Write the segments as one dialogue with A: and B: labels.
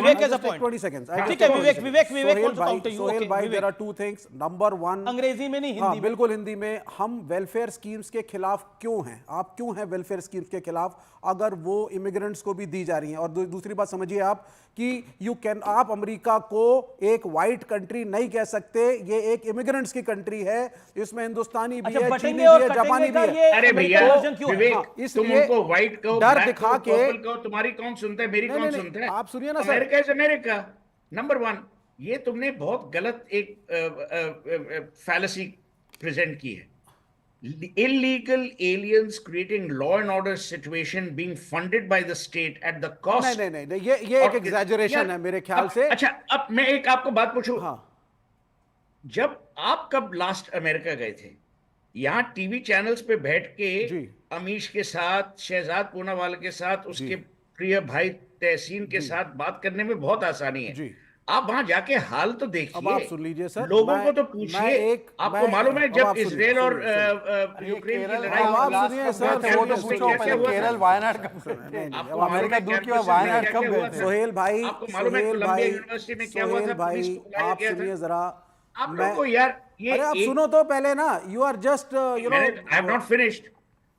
A: Vivek has a point.
B: 20 seconds.
A: ठीक है, विवेक wants to counter you.
B: Sohail भाई, there are two things. Number one,
A: अंग्रेजी में नहीं,
B: हाँ
A: हिंदी में।
B: बिल्कुल हिंदी में, हम वेलफेयर स्कीम्स के खिलाफ क्यों हैं? आप क्यों हैं वेलफेयर स्कीम्स के खिलाफ अगर वो इमिग्रेंट्स को भी दी जा रही हैं? और दूसरी बात समझिए आप कि आप अमेरिका को एक वाइट कंट्री नहीं कह सकते, ये एक इमिग्रेंट्स की कंट्री है, इसमें हिंदुस्तानी भी है, चीनी भी है, जापानी भी है।
C: अरे भैया विवेक, तुम
B: इसलिए
C: उनको व्हाइट कहो,
B: डर
C: ब्लैक
B: दिखा
C: कहो,
B: के
C: पर्पल कहो, तुम्हारी कौन सुनता है, मेरी कौन सुनता है?
B: आप सुनिए ना sir,
C: America is America number 1। ये तुमने बहुत गलत एक फैलेसी प्रेजेंट की है। Illegal aliens creating law and order situation being funded by the state at the cost।
B: नहीं, ये एक एग्जैजरेशन है मेरे ख्याल से।
C: अच्छा, अब मैं एक आपको बात पूछूं।
B: हाँ,
C: जब आप कब लास्ट अमेरिका गए थे? यहाँ टीवी चैनल्स पे बैठ के अमीश के साथ, शहजाद पूनावाला के साथ, उसके प्रिय भाई तहसीन के साथ बात करने में बहुत आसानी है। आप वहां जाके हाल तो देखिए।
B: अब आप सुन लीजिए सर,
C: लोगों को तो पूछिए। आपको मालूम है जब इसराइल और यूक्रेन की लड़ाई,
B: आप सुनिए सर,
D: वो तो पूछो पहले, केरल वायनाड कब गए थे? अमेरिका दूर की बात, वायनाड कब गए थे?
B: सोहेल भाई,
C: आपको मालूम है कोलंबिया यूनिवर्सिटी में क्या हुआ था?
B: भाई आप सुनिए जरा,
C: आप लोगों को यार ये,
B: अरे आप सुनो तो पहले ना, you are just you know,
C: I have not finished.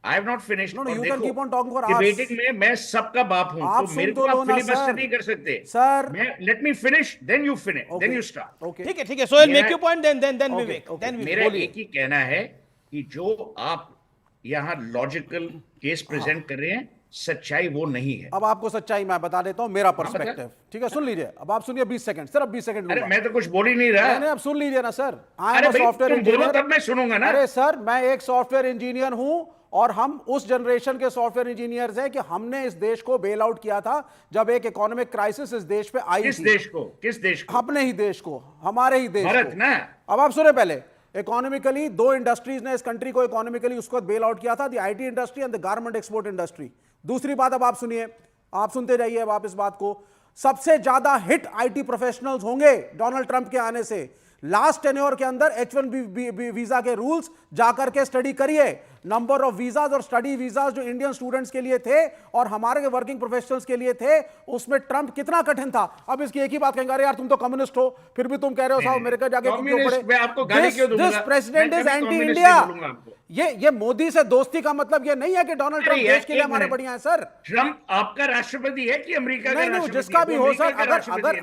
B: No, you can keep on talking for hours.
C: Debating में मैं सबका बाप हूं, तो मेरे को आप फिलिबस्टर नहीं कर सकते
B: sir.
C: Let me finish, then you finish, then you start.
A: ठीक है, Sohail make your point, then Vivek,
C: मेरा एक ही कहना है कि जो आप यहाँ लॉजिकल केस प्रेजेंट कर रहे हैं, सच्चाई वो नहीं है।
B: अब आपको सच्चाई मैं बता देता हूं, मेरा पर्सपेक्टिव। ठीक है, सुन लीजिए। अब आप सुनिए, 20 सेकंड, सिर्फ 20 सेकंड।
C: अरे मैं तो कुछ बोल ही नहीं रहा।
B: नहीं, अब सुन लीजिए ना सर। आई एम
C: अरे
B: सॉफ्टवेयर इंजीनियर,
C: तब मैं सुनूंगा ना।
B: अरे सर, मैं एक सॉफ्टवेयर इंजीनियर हूं, और हम उस जनरेशन के सॉफ्टवेयर इंजीनियर्स हैं कि हमने इस देश को बेल आउट किया था जब एक इकोनॉमिक क्राइसिस इस देश पे आई थी।
C: किस देश को?
B: अपने ही देश को, हमारे ही देश
C: भारत
B: को
C: ना।
B: अब आप सुने, पहले इकोनॉमिकली दो इंडस्ट्रीज ने इस कंट्री को इकोनॉमिकली उसको बेल आउट किया था, the IT industry and the garment export industry. दूसरी बात, अब आप सुनिए, आप सुनते जाइए अब आप इस बात को, सबसे ज्यादा हिट आईटी प्रोफेशनल्स होंगे डोनाल्ड ट्रंप के आने से। लास्ट टेन्योर के अंदर H1B वीजा के रूल्स जाकर के स्टडी करिए। नंबर ऑफ वीजाज और स्टडी वीजाज जो इंडियन स्टूडेंट्स के लिए थे और हमारे वर्किंग प्रोफेशनल्स के लिए थे, उसमें ट्रंप कितना कठिन था। अब इसकी एक ही बात कहेंगे, अरे यार तुम तो कम्युनिस्ट हो, फिर भी तुम कह रहे हो साहब अमेरिका जाके क्यों पड़े? This president is anti India. ये मोदी से दोस्ती का मतलब ये नहीं है कि डोनाल्ड ट्रंप देश के लिए हमारे बढ़िया है सर।
C: ट्रंप आपका राष्ट्रपति है कि अमेरिका का राष्ट्रपति?
B: जिसका भी हो सर,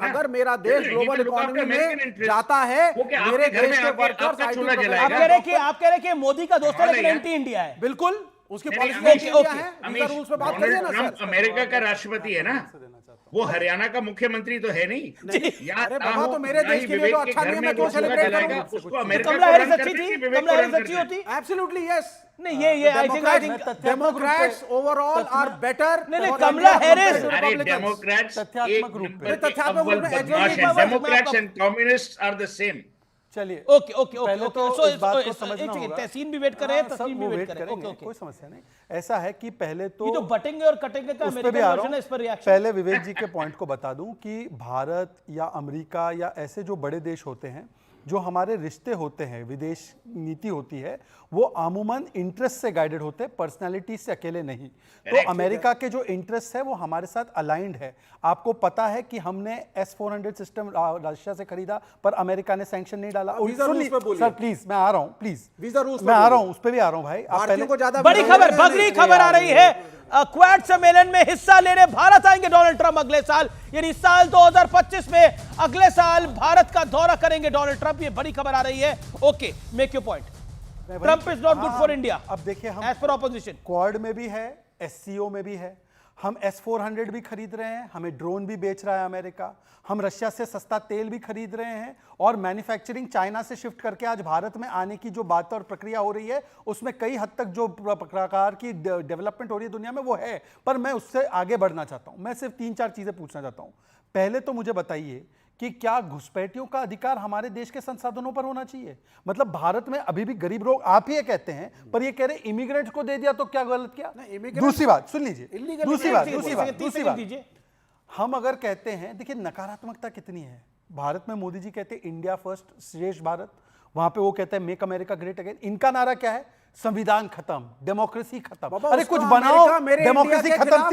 B: अगर मेरा देश ग्लोबल इकोनॉमी में जाता है, मेरे देश के वर्कर्स,
A: आप कह रहे कि मोदी का दोस्त है लेकिन एंटी इंडिया है।
B: बिल्कुल, उसकी पॉलिसी है, रूल्स पे बात करिए ना सर।
C: अमेरिका का राष्ट्रपति है ना, वो हरियाणा का मुख्यमंत्री तो है नहीं।
B: अरे बाबा, तो मेरे देश के लिए तो अच्छा नहीं है, मैं क्यों सेलिब्रेट करूंगा?
C: उसको अमेरिका
A: कमला हैरिस अच्छी थी, कमला हैरिस अच्छी होती।
B: Absolutely yes.
A: नहीं, ये I think
B: Democrats overall are better.
A: नहीं, कमला हैरिस,
C: डेमोक्रेट्स
D: तथ्यात्मक रूप में,
C: Democrats and communist are the same.
D: चलिए,
A: ओके,
D: पहले तो इस बात को समझना होगा।
A: तहसीन भी वेट कर रहे हैं, तहसीन भी वेट कर रहे हैं।
D: कोई समस्या नहीं। ऐसा है कि पहले तो
A: ये तो बटेंगे और कटेंगे का अमेरिकन वर्जन है, इस पर रिएक्शन।
D: पहले विवेक जी के पॉइंट को बता दूं कि भारत या अमेरिका या ऐसे जो बड़े देश होते हैं, जो हमारे रिश्ते होते हैं, विदेश नीति होती है, वो आमूमन इंटरेस्ट से गाइडेड होते हैं, पर्सनालिटी से अकेले नहीं। तो अमेरिका के जो इंटरेस्ट है वो हमारे साथ अलाइंड है। आपको पता है कि हमने S-400 सिस्टम रशिया से खरीदा, पर अमेरिका ने सैंक्शन नहीं डाला। सर प्लीज, मैं आ रहा हूं, प्लीज मैं आ रहा हूं, उस पर भी आ रहा हूं भाई। आप पहले को ज्यादा
A: बड़ी खबर, बगरी खबर आ रही है, क्वाड सम्मेलन में हिस्सा लेने भारत आएंगे डोनाल्ड ट्रंप अगले साल, यानी साल 2025 में अगले साल भारत का दौरा करेंगे डोनाल्ड ट्रंप। ये बड़ी खबर आ रही है। Okay, make your point. Trump is not good for India.
D: अब देखिए, हम
A: एज पर ऑपोजिशन
D: क्वाड में भी है, SCO में भी है, हम S-400 भी खरीद रहे हैं, हमें ड्रोन भी बेच रहा है अमेरिका, हम रशिया से सस्ता तेल भी खरीद रहे हैं, और मैन्युफैक्चरिंग चाइना से शिफ्ट करके आज भारत में आने की जो बात और प्रक्रिया हो रही है, उसमें कई हद तक जो प्रकार की डेवलपमेंट हो रही है दुनिया में वो है। पर मैं उससे आगे बढ़ना चाहता हूं। मैं सिर्फ 3-4 चीजें पूछना चाहता हूं। पहले तो मुझे बताइए कि क्या घुसपैठियों का अधिकार हमारे देश के संसाधनों पर होना चाहिए? मतलब भारत में अभी भी गरीब लोग, आप ही ये कहते हैं, पर ये कह रहे इमिग्रेंट को दे दिया तो क्या गलत किया? दूसरी बात सुन लीजिए, दूसरी बात हम अगर कहते हैं, देखिए नकारात्मकता कितनी है भारत में। मोदी जी कहते हैं इंडिया फर्स्ट, श्रेष्ठ भारत, वहां पे वो कहते हैं मेक अमेरिका ग्रेट अगेन। इनका नारा क्या है? संविधान खत्म, डेमोक्रेसी खत्म। अरे कुछ बनाओ, डेमोक्रेसी खत्म।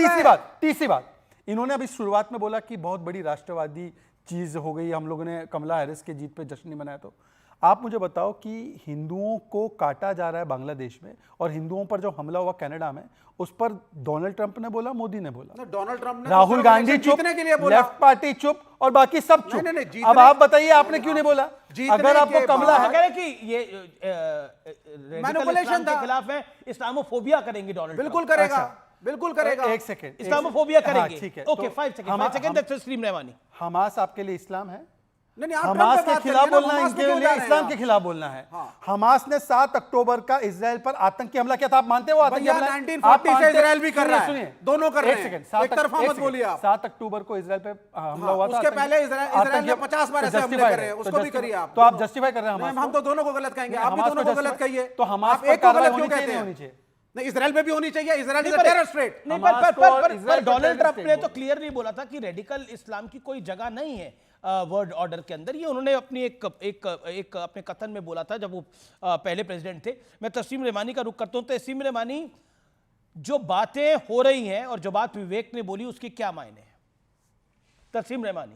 D: तीसरी बात, इन्होंने अभी शुरुआत में बोला कि बहुत बड़ी राष्ट्रवादी चीज हो गई, हम लोगों ने कमला हैरिस के जीत पे जश्न नहीं मनाया। तो आप मुझे बताओ कि हिंदुओं को काटा जा रहा है बांग्लादेश में, और हिंदुओं पर जो हमला हुआ कनाडा में, उस पर डोनाल्ड ट्रंप ने बोला, मोदी ने बोला,
B: डोनाल्ड ट्रंप ने
D: राहुल गांधी चुप,
B: जीतने के लिए बोला,
D: लेफ्ट पार्टी चुप, और बाकी सब चुप।
B: नहीं, जीतने-
D: अब आप बताइए आपने क्यों नहीं बोला? अगर आपको कमला
A: वो
D: है,
A: कह रहे कि ये रेडिकल इस्लाम के खिलाफ है, इस्लामोफोबिया करेंगे डोनाल्ड
B: बिल्कुल
A: ट्रंप।
B: करेगा, बिल्कुल करेगा।
D: एक सेकेंड,
A: इस्लामोफोबिया
D: हाँ,
A: करेंगे।
D: ठीक है,
A: ओके,
D: तो
A: 5 सेकंड तस्लीम रहमानी।
D: हमास आपके लिए इस्लाम है?
B: नहीं, आप
D: हमास
B: ट्रंप पे
D: के
B: बात
D: खिलाफ
B: करिए ना,
D: बोलना है,
B: हमास
D: इनके
B: पे क्यों
D: लिए
B: जा रहे हैं
D: इस्लाम
B: आप?
D: के खिलाफ बोलना है।
B: हाँ।
D: हमास ने 7 अक्टूबर का इजराइल पर आतंकी हमला किया था, आप मानते हो आतंकी
B: भैया,
D: हमला?
B: 1940 से इजराइल भी कर रहा है।
D: सुनिए,
B: दोनों कर रहे हैं।
D: सेकंड,
B: एक तरफा मत बोलिए आप।
D: 7 अक्टूबर को इजराइल पे हमला हुआ था।
B: उसके पहले इजराइल ने 50 बार ऐसे हमले कर रहे हैं, उसको भी करिए आप।
D: तो आप जस्टिफाई कर रहे हैं
B: हम तो दोनों को गलत कहेंगे, आप भी
D: हमास
B: दोनों
D: को
B: को गलत कहिए।
D: तो हमास
B: आप
D: पर
B: एक को
D: कार्रवाई
B: गलत क्यों
D: होनी चाहिए,
B: कहते
D: नहीं
B: हैं?
D: होनी चाहिए?
B: नहीं, इजराइल पे भी होनी चाहिए, इजराइल इज
A: नहीं,
B: अ
A: पर-
B: टेरर स्टेट।
A: नहीं,
D: हमास को और इजराइल को
A: डोनाल्ड
D: टेररिस्ट
A: ट्रंप ने
D: स्टेट
A: तो क्लियरली बोला था कि रेडिकल इस्लाम की कोई जगह नहीं है वर्ल्ड ऑर्डर के अंदर। ये उन्होंने अपनी एक अपने कथन में बोला था जब वो पहले प्रेसिडेंट थे। मैं तस्लीम रहमानी का रुख करता हूं। तो तस्लीम रहमानी, जो बातें हो रही हैं और जो बात विवेक ने बोली, उसके क्या मायने हैं? तस्लीम रहमानी।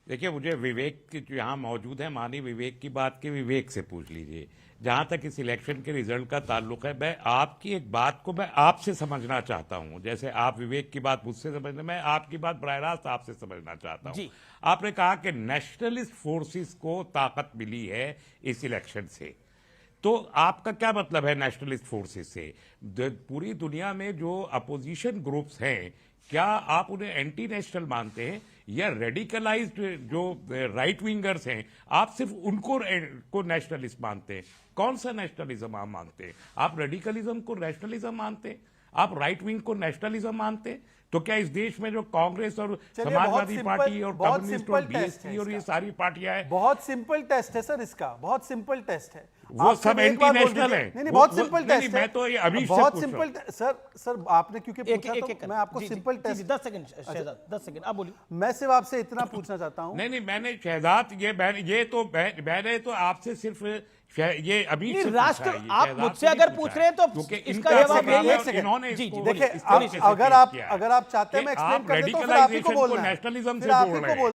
E: देखिए, मुझे विवेक की जो यहाँ मौजूद है, मानी विवेक की बात के विवेक से पूछ लीजिए। जहाँ तक इस इलेक्शन के रिजल्ट का ताल्लुक है, मैं आपकी एक बात को मैं आपसे समझना चाहता हूँ। जैसे आप विवेक की बात मुझसे समझना, मैं आपकी बात बराह रास्त आपसे समझना चाहता हूँ। आपने कहा कि नेशनलिस्ट फोर्सेस को ताकत मिली है इस इलेक्शन से, तो आपका क्या मतलब है नेशनलिस्ट फोर्सेस से? पूरी दुनिया में जो अपोजिशन ग्रुप्स हैं, क्या आप उन्हें एंटी नेशनल मानते हैं, या रेडिकलाइज्ड जो राइट विंगर्स हैं, आप सिर्फ उनको को नेशनलिस्ट मानते हैं? कौन सा नेशनलिज्म आप मानते हैं? आप रेडिकलिज्म को नेशनलिज्म मानते हैं? आप राइट विंग को नेशनलिज्म मानते हैं? तो क्या इस देश में जो कांग्रेस और समाजवादी पार्टी और कम्युनिस्ट और बीएसपी और ये सारी पार्टियां हैं,
D: बहुत सिंपल टेस्ट है सर, इसका बहुत सिंपल टेस्ट है।
E: वो
D: आप
E: सब
D: सिर्फ एक बार बोल
E: एंटी-नेशनल
D: दीजिए।
E: है।
D: नहीं,
E: वो-
D: बहुत
E: वो-
D: सिंपल
E: नहीं,
D: टेस्ट
E: मैं
D: है।
E: तो ये अभी से
D: बहुत
E: पूछ रहा हूं।
D: सिंपल सर आपने क्योंकि पूछा, तो मैं आपको simple test.
A: 10 second Shehzad, 10 second आप बोलिए।
D: मैं सिर्फ आपसे इतना पूछना चाहता हूँ।
E: नहीं, मैंने शहजाद मैंने तो आपसे सिर्फ ये अभी
A: नहीं,
E: से
A: राष्ट्र,
E: पूछा है, ये
A: आप
E: शहजाद
A: मुझसे
E: से नहीं
A: अगर
E: पूछा
A: पूछ
E: है।
A: रहे हैं तो
E: क्योंकि
A: इसका
E: इनका
A: जवाब
E: सवाल
A: यही है।
E: और इन्होंने
A: जी,
E: इसको
A: जी,
E: इस
D: देखिए,
E: तरीके से
D: अगर
E: पेश
D: आप
E: किया है
D: अगर आप चाहते हैं
E: कि
D: मैं एक्सप्लेन
E: आप
D: कर देता हूं, फिर आप ही को
E: radicalization को
D: बोलना है।
E: nationalism
D: फिर
E: से
D: आप
E: जोड़
D: ही को
E: रहे हैं।
D: बोलना